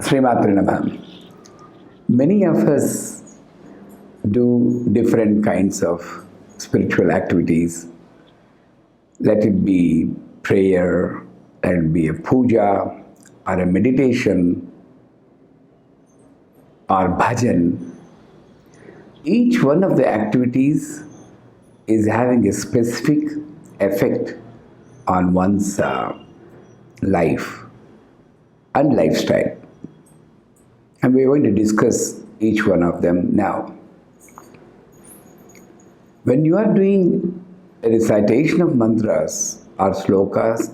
Sri Maatre Namaha. Many of us do different kinds of spiritual activities. Let it be prayer, let it be a puja, or a meditation, or bhajan. Each one of the activities is having a specific effect on one's life and lifestyle. And we're going to discuss each one of them now. When you are doing a recitation of mantras or slokas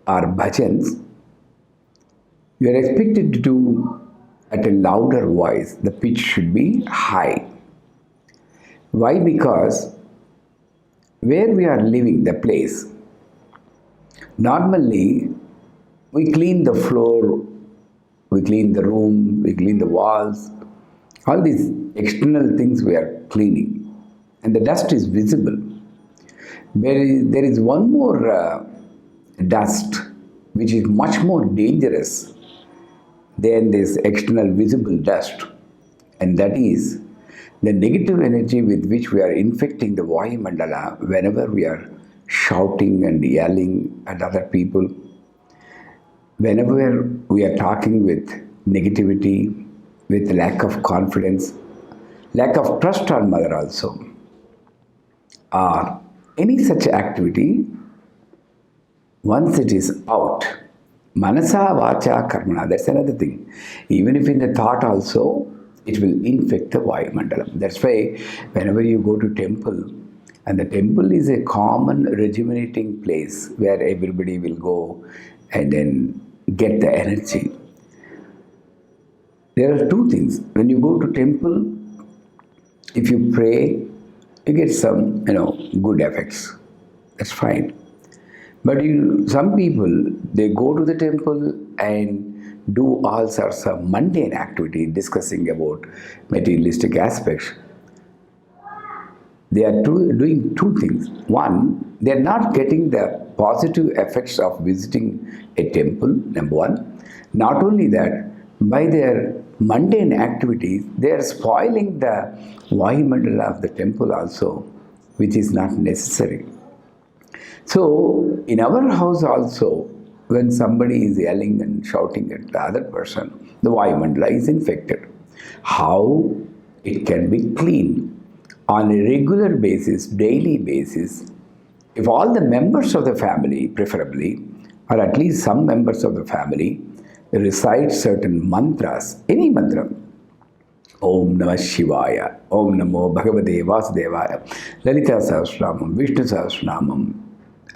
or bhajans, you are expected to do at a louder voice. The pitch should be high. Why? Because where we are living, the place, normally we clean the floor, we clean the room, we clean the walls, all these external things we are cleaning, and the dust is visible. There is one more dust which is much more dangerous than this external visible dust, and that is the negative energy with which we are infecting the Vayu Mandala whenever we are shouting and yelling at other people, whenever we are talking with negativity, with lack of confidence, lack of trust on mother also, or any such activity, once it is out, manasa vacha karmana, that's another thing. Even if in the thought also, it will infect the Vayu Mandalam. That's why whenever you go to temple, and the temple is a common rejuvenating place where everybody will go and then get the energy. There are two things. When you go to temple, if you pray, you get some, good effects. That's fine. But some people, they go to the temple and do all sorts of mundane activity discussing about materialistic aspects. They are doing two things. One, they are not getting the positive effects of visiting a temple, number one. Not only that, by their mundane activities, they are spoiling the Vayu Mandala of the temple also, which is not necessary. So, in our house also, when somebody is yelling and shouting at the other person, the Vayu Mandala is infected. How it can be cleaned? On a regular basis, daily basis, if all the members of the family, preferably, or at least some members of the family, recite certain mantras, any mantra, Om Namah Shivaya, Om Namo Bhagavate Vasudevaya, Lalita Sahasranamam, Vishnu Sahasranamam,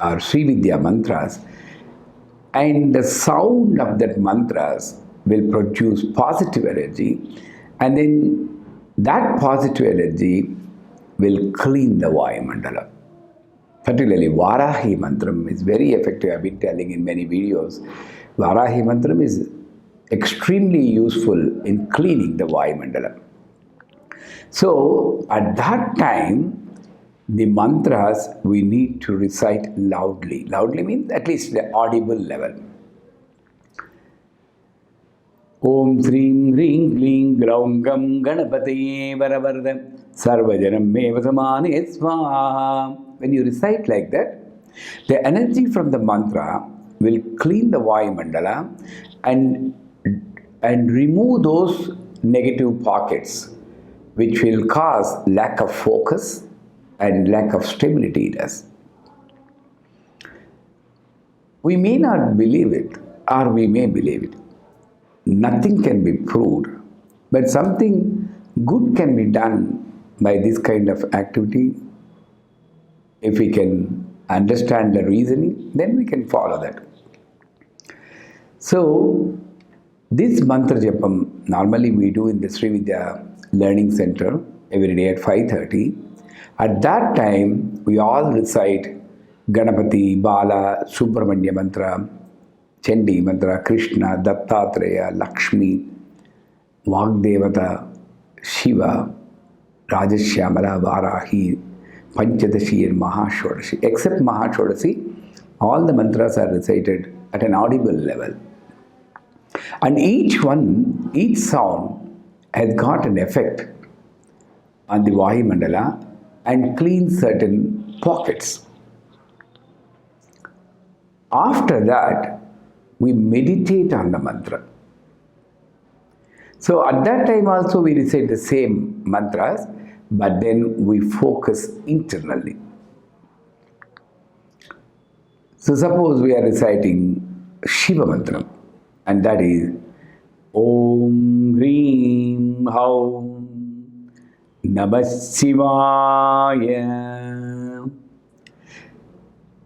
or Sri Vidya mantras, and the sound of that mantras will produce positive energy, and then that positive energy will clean the Vayu Mandala. Particularly Varahi Mantram is very effective. I've been telling in many videos. Varahi Mantram is extremely useful in cleaning the Vayu Mandala. So at that time, the mantras we need to recite loudly. Loudly means at least the audible level. Om Srim Ring Kling Graungam Ganapataye Varavardam Sarvajanam Mevasamane Swaha. When you recite like that, the energy from the mantra will clean the Vayu Mandala and remove those negative pockets which will cause lack of focus and lack of stability in us. We may not believe it, or we may believe it. Nothing can be proved, but something good can be done by this kind of activity. If we can understand the reasoning, then we can follow that. So, this mantra japam normally we do in the Sri Vidya Learning Center every day at 5:30. At that time, we all recite Ganapati, Bala, Subramanya mantra, Chandi mantra, Krishna, Dattatreya, Lakshmi, Vagdevata, Shiva, Rajashyamala, Varahi, Panchadashi and Mahashodashi. Except Mahashodashi, all the mantras are recited at an audible level. And each sound has got an effect on the Vayu Mandala and cleans certain pockets. After that, we meditate on the mantra. So at that time also we recite the same mantras, but then we focus internally. So suppose we are reciting Shiva mantra, and that is Om Hrim Haum Namah Shivaya.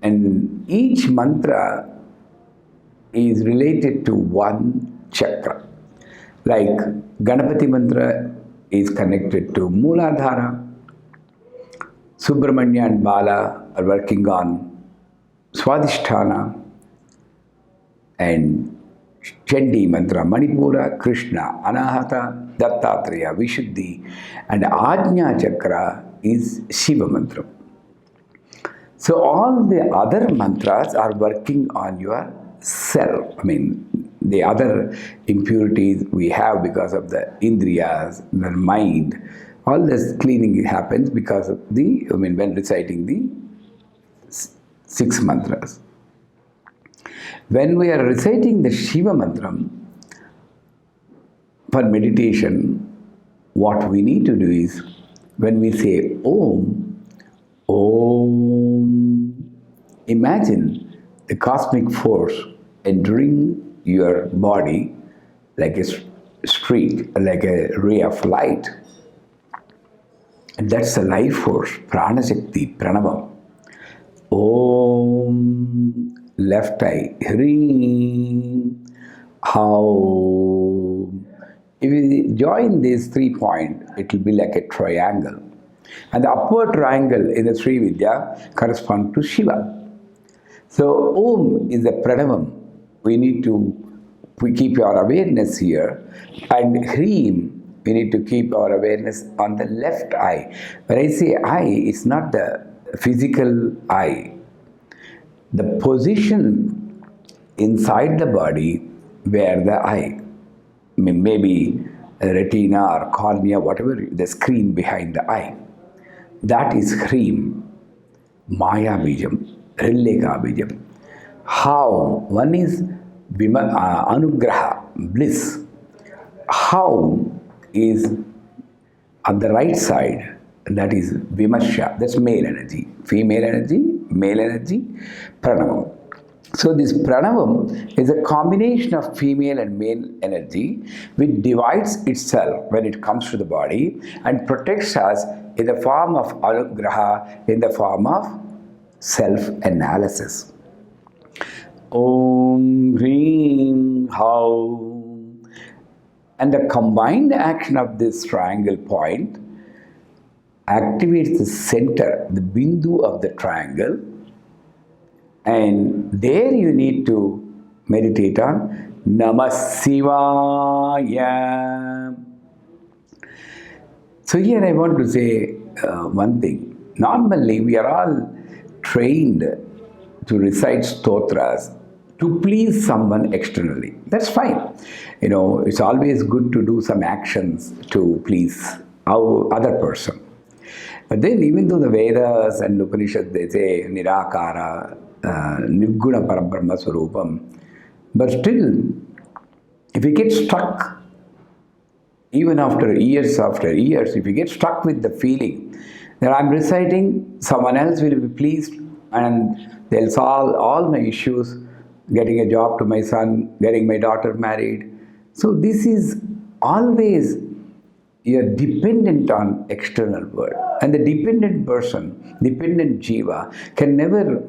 And each mantra is related to one chakra. Like Ganapati mantra is connected to Mooladhara. Subramanya and Bala are working on Swadhisthana. And Chandi mantra, Manipura, Krishna, Anahata, Dattatreya, Vishuddhi. And Ajna chakra is Shiva mantra. So all the other mantras are working on your self. I mean, the other impurities we have because of the indriyas, the mind, all this cleaning happens because of when reciting the 6 mantras. When we are reciting the Shiva mantra for meditation, what we need to do is, when we say Om, Om, imagine the cosmic force entering your body like a streak, like a ray of light. And that's the life force, Prana Shakti, Pranavam. Om, left eye, Hrim, Haum. If you join these 3 points, it will be like a triangle. And the upward triangle in the Sri Vidya corresponds to Shiva. So Om is the Pranavam. We need to keep our awareness here. And Hrim, we need to keep our awareness on the left eye. When I say eye, it's not the physical eye. The position inside the body where the eye, maybe retina or cornea, whatever, the screen behind the eye. That is Hrim, Maya Bijam, Rilleka Bijam. How? One is Anugraha, bliss. How is on the right side, that is Vimarsha, that's male energy. Female energy, male energy, Pranavam. So this Pranavam is a combination of female and male energy which divides itself when it comes to the body and protects us in the form of Anugraha, in the form of self-analysis. Om Hrim Haum. And the combined action of this triangle point activates the center, the bindu of the triangle, and there you need to meditate on Namah Shivaya. So here I want to say one thing. Normally we are all trained to recite stotras to please someone externally. That's fine. It's always good to do some actions to please our other person. But then even though the Vedas and Upanishads, they say Nirakara, Nirguna Parabrahma Swarupam, but still, if you get stuck, even after years, if you get stuck with the feeling that I'm reciting, someone else will be pleased and they'll solve all my issues, getting a job to my son, getting my daughter married. So this is always, you're dependent on external world. And the dependent person, dependent jiva, can never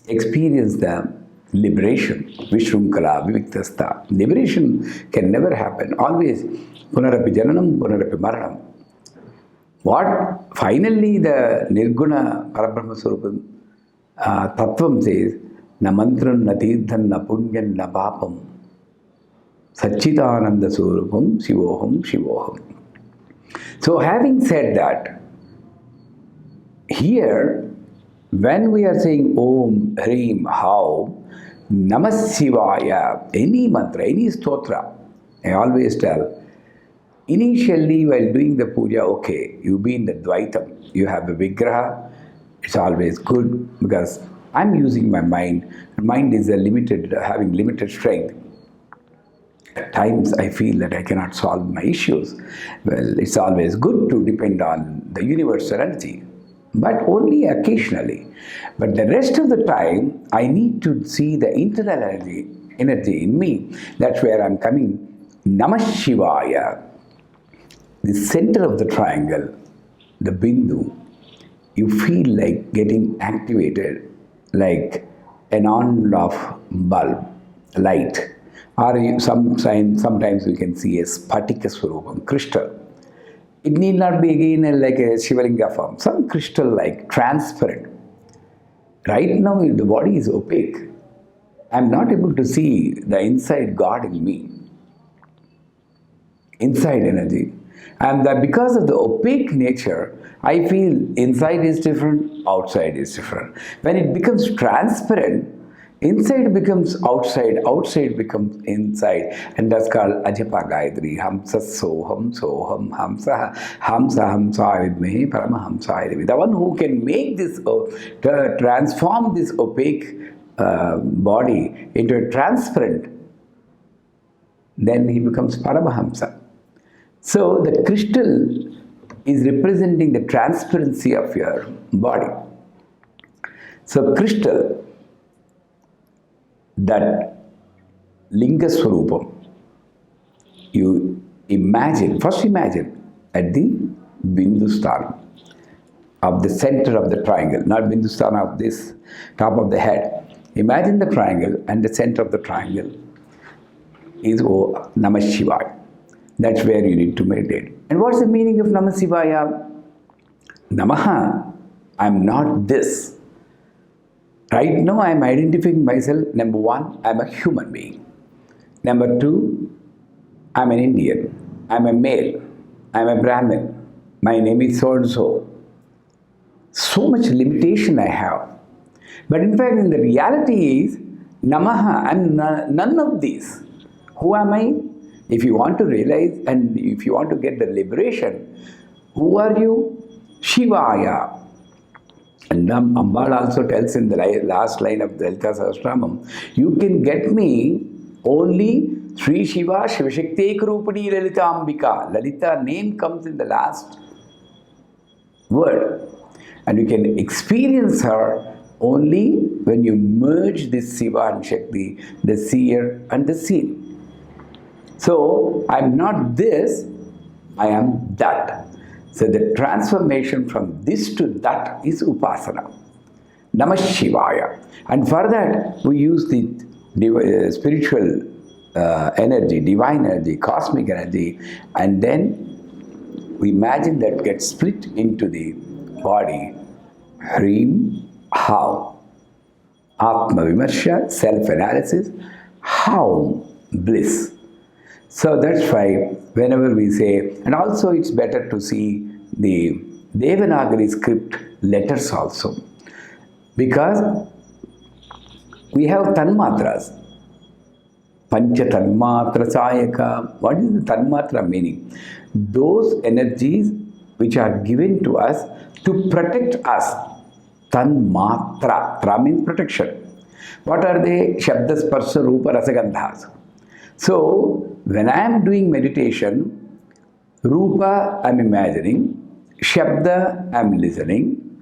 experience the liberation. Vishrunkala, Viviktasta. Liberation can never happen. Always, Punarapi Jananam, Punarapi Maranam. What finally the Nirguna Parabrahma Swarupam Tattvam says, Na mantram, na tirthan, na punyam, na papam. Satchitananda Swarupam, Shivoham, Shivoham. So having said that, here, when we are saying Om, Hrim, How, Namah Shivaya, any mantra, any stotra, I always tell, initially while doing the puja, okay, you be in the Dvaitam, you have a Vigraha, it's always good because I'm using my mind. Mind is having limited strength. At times I feel that I cannot solve my issues. Well, it's always good to depend on the universal energy, but only occasionally. But the rest of the time, I need to see the internal energy in me. That's where I'm coming. Namah Shivaya, the center of the triangle, the bindu, you feel like getting activated like an on-off bulb, light. Or sometimes we can see a spatika swarupam, crystal. It need not be again like a Shivalinga form, some crystal like transparent. Right now the body is opaque. I am not able to see the inside God in me, inside energy. And that because of the opaque nature, I feel inside is different, outside is different. When it becomes transparent, inside becomes outside, outside becomes inside, and that's called Ajapa Gayatri. Hamsa Soham, Hamsa, Hamsa Vidmehi, Parama Hamsa. The one who can make this, transform this opaque body into a transparent, then he becomes Paramahamsa. So the crystal is representing the transparency of your body. So crystal, that Linga Swarupam, you imagine, first imagine at the Bindustan of the center of the triangle, not Bindustan of this top of the head. Imagine the triangle and the center of the triangle is Namah Shivaya. That's where you need to meditate. And what's the meaning of Namah Shivaya? Namaha, I'm not this. Right now I'm identifying myself, number one, I'm a human being. Number two, I'm an Indian. I'm a male. I'm a Brahmin. My name is so-and-so. So much limitation I have. But in fact, in the reality is, Namaha, I'm none of these. Who am I? If you want to realize and if you want to get the liberation, who are you? Shivaya. And Ambal also tells in the last line of the Lalita Sahasranamam, you can get me only Sri Shiva Shivashakti Rupani Lalita Ambika. Lalita name comes in the last word. And you can experience her only when you merge this Shiva and Shakti, the seer and the seen. So, I am not this, I am that. So, the transformation from this to that is Upasana. Namah Shivaya. And for that, we use the spiritual energy, divine energy, cosmic energy, and then we imagine that gets split into the body. Hrim, how? Atma Vimarsha, self-analysis. How? Bliss. So that's why whenever we say, and also it's better to see the Devanagari script letters also, because we have tanmatras. Pancha tanmatra sayaka. What is the tanmatra meaning? Those energies which are given to us to protect us. Tanmatra. Tra means protection. What are they? Shabda, Sparsha, Rupa, Rasagandhas. So, when I am doing meditation, Rupa I am imagining, Shabda I am listening,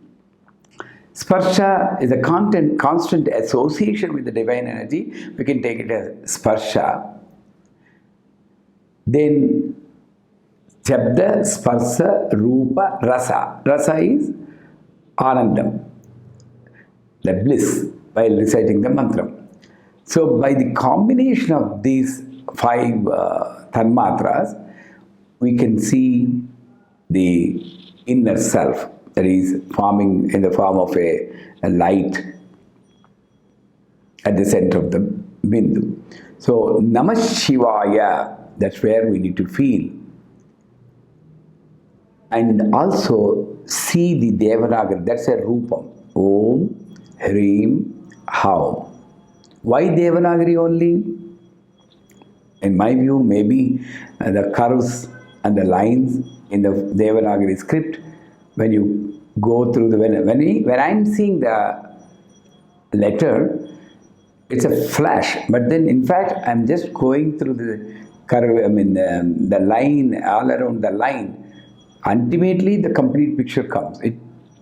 Sparsha is a constant association with the divine energy. We can take it as Sparsha. Then, Shabda, Sparsha, Rupa, Rasa. Rasa is Anandam, the bliss, while reciting the mantra. So, by the combination of these 5 tanmatras, we can see the inner self that is forming in the form of a light at the center of the bindu. So, Namah Shivaya, that's where we need to feel. And also see the Devanagari, that's a Rupam. Om, Hrim, How. Why Devanagari only? In my view, maybe the curves and the lines in the Devanagari script, when you go through the, when I'm seeing the letter, it's a flash. But then, in fact, I'm just going through the curve, the line, all around the line. Ultimately, the complete picture comes. It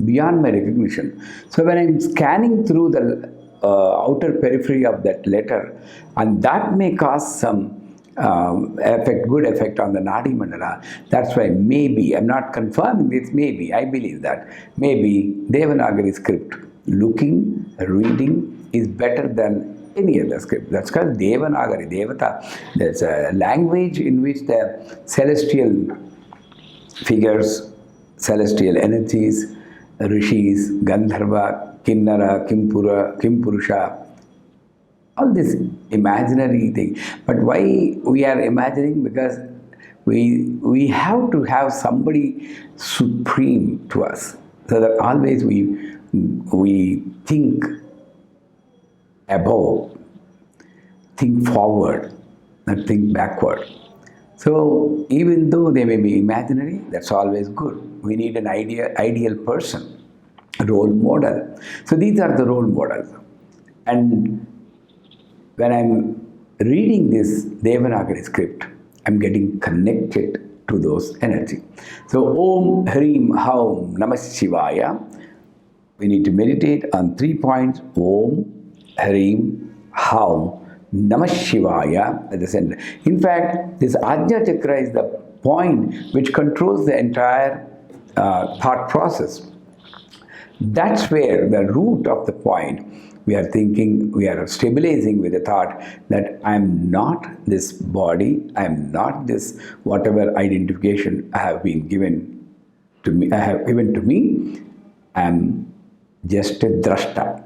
beyond my recognition. So when I'm scanning through the outer periphery of that letter, and that may cause some good effect on the Nadi Mandala. That's why maybe, I'm not confirming this, maybe, I believe that, maybe Devanagari script, looking, reading is better than any other script. That's called Devanagari, Devata. There's a language in which the celestial figures, celestial energies, rishis, Gandharva, Kinnara, Kimpurusha, all this imaginary thing. But why we are imagining? Because we have to have somebody supreme to us, so that always we think above, think forward, not think backward. So even though they may be imaginary, that's always good. We need an ideal person, a role model. So these are the role models. And when I'm reading this Devanagari script, I'm getting connected to those energy. So Om Hrim Haum Namah Shivaya. We need to meditate on 3 points. Om Hrim Haum Namah Shivaya at the center. In fact, this Ajna Chakra is the point which controls the entire thought process. That's where the root of the point, we are thinking, we are stabilizing with the thought that I am not this body, I am not this whatever identification I have been given to me, I am just a drashta,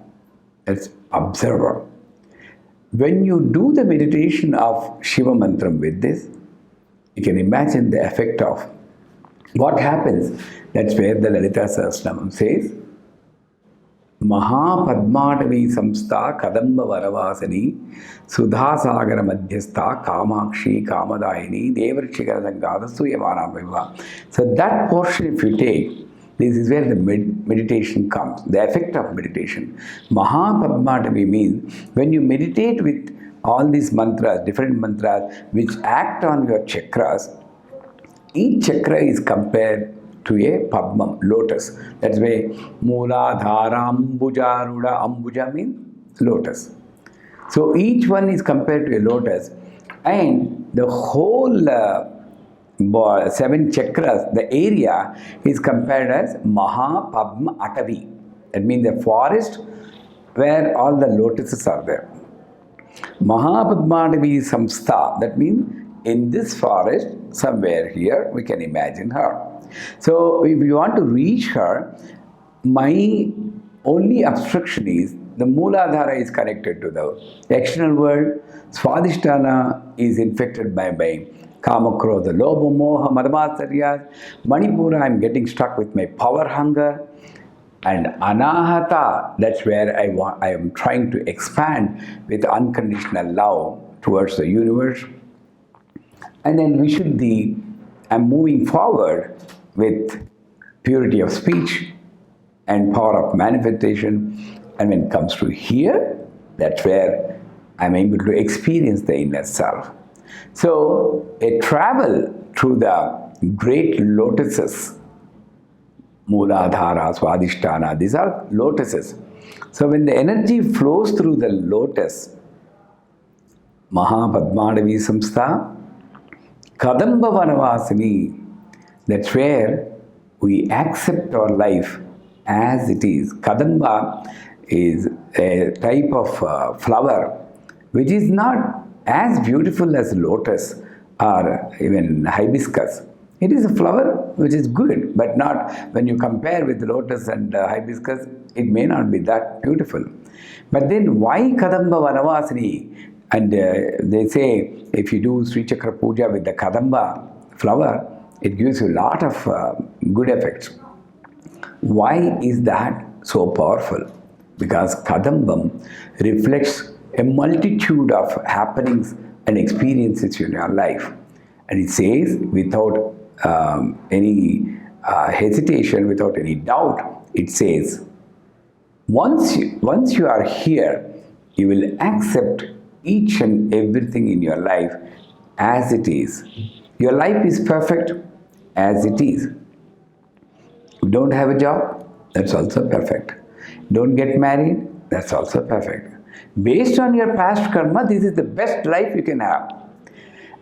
as observer. When you do the meditation of Shiva Mantram with this, you can imagine the effect of what happens. That's where the Lalita Sahasranamam says, Maha Padmadavi Samstha Kadamba Varavasani Sudha Sagara Madhyastha Kamakshi Kamadayini Devarshikara Sangada Suyamana Viva. So that portion, if you take, this is where the meditation comes, the effect of meditation. Maha Padmadavi means when you meditate with all these mantras, different mantras which act on your chakras, each chakra is compared to a Padma, lotus. That's why Mula, Dhara, Ambuja, Ruda. Ambuja means lotus. So each one is compared to a lotus, and the whole 7 chakras, the area is compared as Maha Padma Atavi. That means the forest where all the lotuses are there. Maha Padmadavi Samstha, that means in this forest, somewhere here, we can imagine her. So if you want to reach her, my only obstruction is the Mooladhara is connected to the external world. Swadhisthana is infected by Kamakro, the Lobha, Moha, Madhamatsarya. Manipura, I'm getting stuck with my power hunger. And Anahata, that's where I am trying to expand with unconditional love towards the universe. And then Vishuddhi, I'm moving forward with purity of speech and power of manifestation. And when it comes to here, that's where I'm able to experience the inner self. So a travel through the great lotuses, Mooladhara, Swadhisthana, these are lotuses. So when the energy flows through the lotus, Maha Padmadavi Samstha, Kadamba Vanavasini, that's where we accept our life as it is. Kadamba is a type of flower which is not as beautiful as lotus or even hibiscus. It is a flower which is good, but not when you compare with lotus and hibiscus, it may not be that beautiful. But then why Kadamba Vanavasini? And they say if you do Sri Chakra Puja with the Kadamba flower, it gives you a lot of good effects. Why is that so powerful? Because Kadambam reflects a multitude of happenings and experiences in your life. And it says, without any hesitation, without any doubt, it says, once you are here, you will accept each and everything in your life as it is. Your life is perfect as it is. You don't have a job, that's also perfect. Don't get married, that's also perfect. Based on your past karma, this is the best life you can have.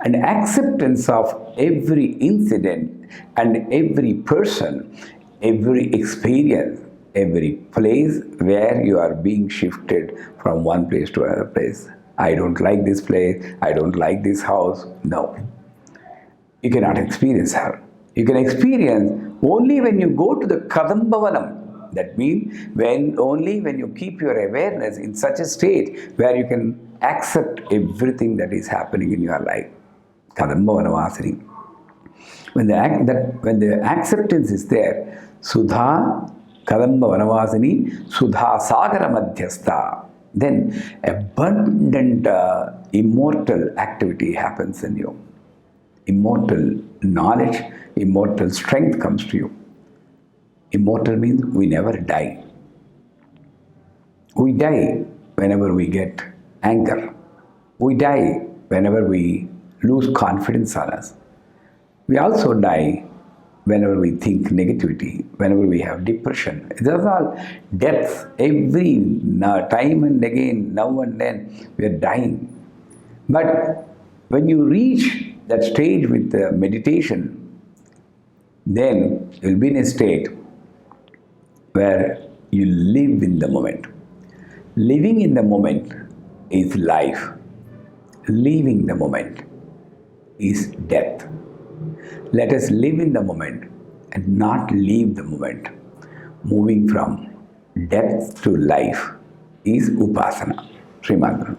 And acceptance of every incident and every person, every experience, every place where you are being shifted from one place to another place. I don't like this place, I don't like this house. No. You cannot experience her. You can experience only when you go to the Kadambavanam. That means only when you keep your awareness in such a state where you can accept everything that is happening in your life. Kadambavanavasini. When the acceptance is there, Sudha Kadambavanavasini, Sudha Sagara Madhyastha, then abundant immortal activity happens in you. Immortal knowledge, immortal strength comes to you. Immortal means we never die. We die whenever we get anger. We die whenever we lose confidence on us. We also die whenever we think negativity, whenever we have depression. These are all deaths. Every time and again, now and then, we are dying. But when you reach that stage with the meditation, then you will be in a state where you live in the moment. Living in the moment is life. Leaving the moment is death. Let us live in the moment and not leave the moment. Moving from death to life is upasana. Sri Madhura.